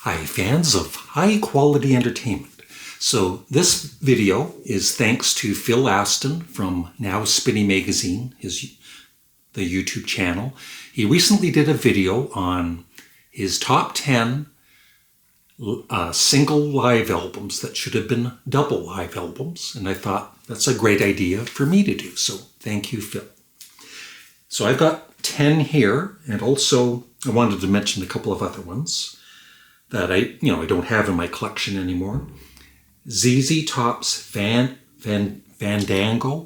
Hi, fans of high-quality entertainment. So this video is thanks to Phil Aston from Now Spinny Magazine, the YouTube channel. He recently did a video on his top 10 single live albums that should have been double live albums, and I thought that's a great idea for me to do, so thank you, Phil. So I've got 10 here, and also I wanted to mention a couple of other ones that I don't have in my collection anymore. ZZ Top's Fandango,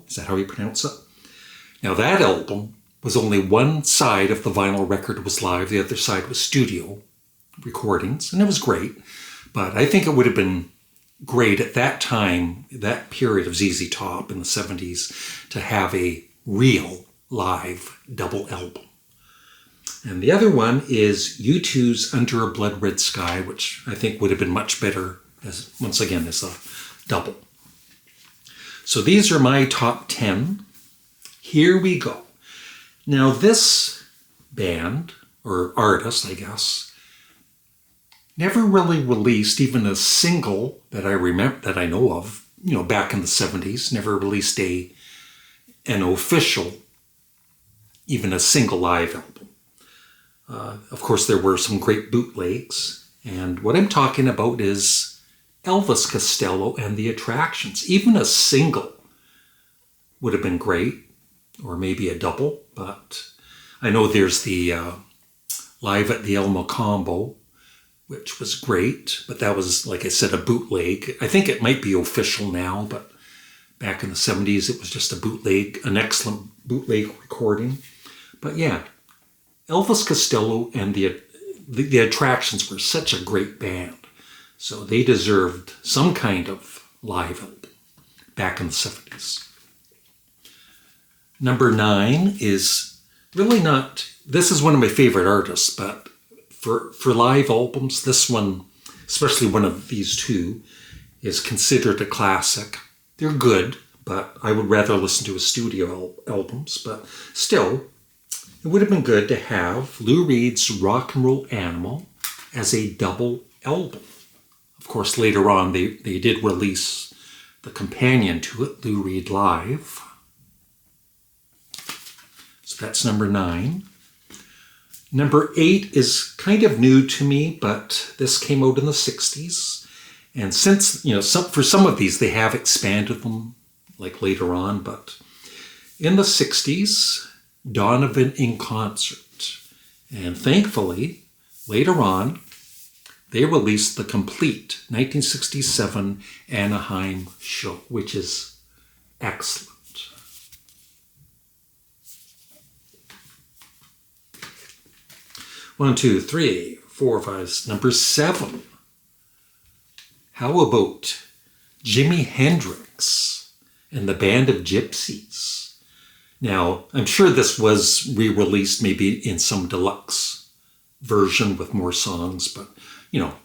is that how you pronounce it? Now that album was only one side of the vinyl record was live, the other side was studio recordings, and it was great. But I think it would have been great at that time, that period of ZZ Top in the 70s, to have a real live double album. And the other one is U2's Under a Blood Red Sky, which I think would have been much better, as once again, as a double. So these are my top 10. Here we go. Now this band, or artist, I guess, never really released even a single that I remember, that I know of, back in the 70s, never released an official, even a single live album. Of course, there were some great bootlegs, and what I'm talking about is Elvis Costello and the Attractions. Even a single would have been great, or maybe a double, but I know there's the Live at the El Mocambo, which was great, but that was, like I said, a bootleg. I think it might be official now, but back in the 70s it was just a bootleg, an excellent bootleg recording. But yeah, Elvis Costello and the Attractions were such a great band, so they deserved some kind of live album back in the 70s. Number 9 is really not, this is one of my favorite artists, but for live albums, this one, especially one of these two, is considered a classic. They're good, but I would rather listen to his studio albums, but still, it would have been good to have Lou Reed's Rock and Roll Animal as a double album. Of course, later on, they did release the companion to it, Lou Reed Live. So that's number 9. Number 8 is kind of new to me, but this came out in the 60s. And since, for some of these, they have expanded them, like later on, but in the 60s, Donovan in Concert. And thankfully, later on, they released the complete 1967 Anaheim show, which is excellent. 1, 2, 3, 4, 5, number 7. How about Jimi Hendrix and the Band of Gypsies? Now, I'm sure this was re-released maybe in some deluxe version with more songs, but,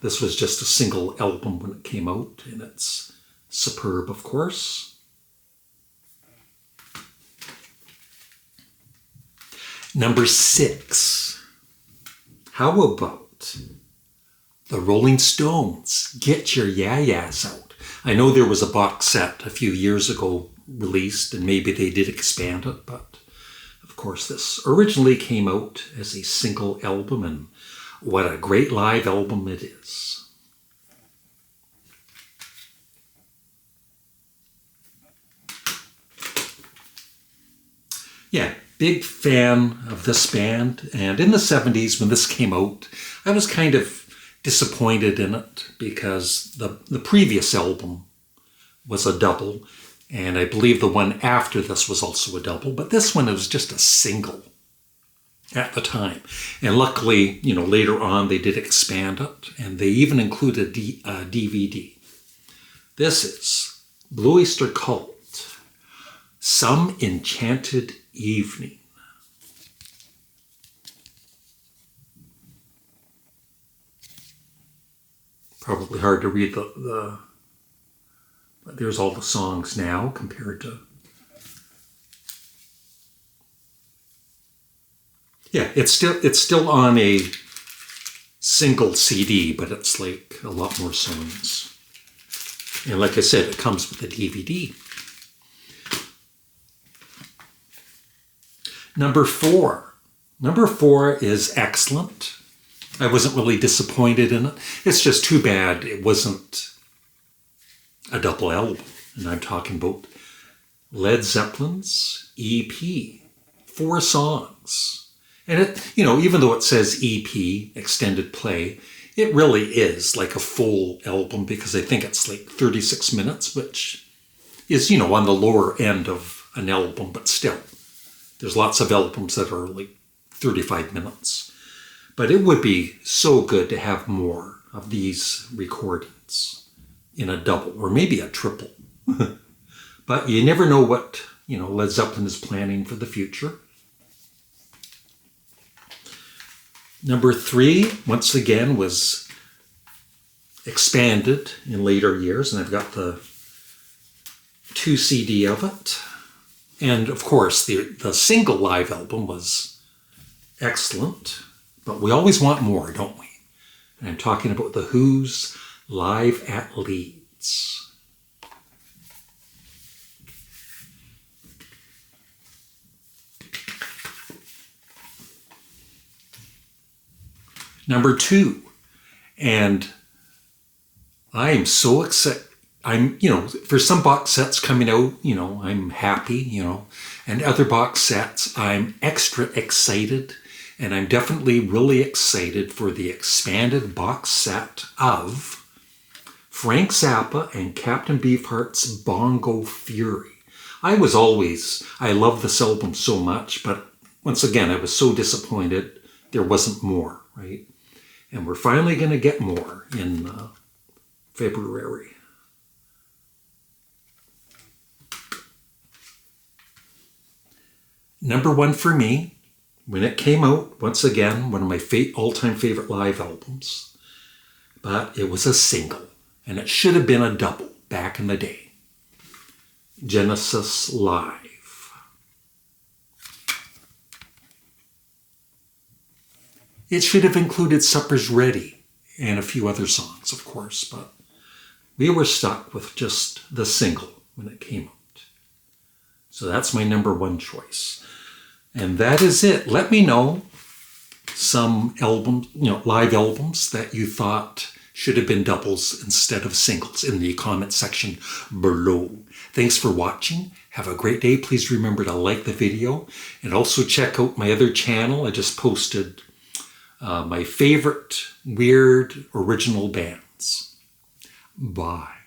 this was just a single album when it came out, and it's superb, of course. Number 6. How about the Rolling Stones? Get Your Ya-Ya's Out. I know there was a box set a few years ago released, and maybe they did expand it, but of course this originally came out as a single album, and what a great live album it is. Yeah, big fan of this band, and in the 70s when this came out, I was kind of disappointed in it because the previous album was a double, and I believe the one after this was also a double, but this one was just a single at the time. And luckily, later on they did expand it, and they even included a DVD. This is Blue Oyster Cult, Some Enchanted Evening. Probably hard to read there's all the songs now compared to... Yeah, it's still on a single CD, but it's like a lot more songs. And like I said, it comes with a DVD. Number 4. Number 4 is excellent. I wasn't really disappointed in it. It's just too bad it wasn't a double album. And I'm talking about Led Zeppelin's EP. 4 songs. And it, even though it says EP, extended play, it really is like a full album because I think it's like 36 minutes, which is, on the lower end of an album, but still. There's lots of albums that are like 35 minutes. But it would be so good to have more of these recordings in a double or maybe a triple. But you never know what, Led Zeppelin is planning for the future. Number 3, once again, was expanded in later years, and I've got the 2 CD of it. And of course, the single live album was excellent, but we always want more, don't we? And I'm talking about The Who's Live at Leeds. Number 2, and I am so excited. For some box sets coming out, I'm happy, and other box sets, I'm extra excited, and I'm definitely really excited for the expanded box set of Frank Zappa and Captain Beefheart's Bongo Fury. I love this album so much, but once again, I was so disappointed there wasn't more, right? And we're finally going to get more in February. Number 1 for me, when it came out, once again, one of my all-time favorite live albums. But it was a single, and it should have been a double back in the day. Genesis Live. It should have included Supper's Ready and a few other songs, of course, but we were stuck with just the single when it came out. So that's my number 1 choice. And that is it. Let me know some albums, live albums that you thought should have been doubles instead of singles in the comment section below. Thanks for watching. Have a great day. Please remember to like the video and also check out my other channel. I just posted my favorite weird original bands. Bye.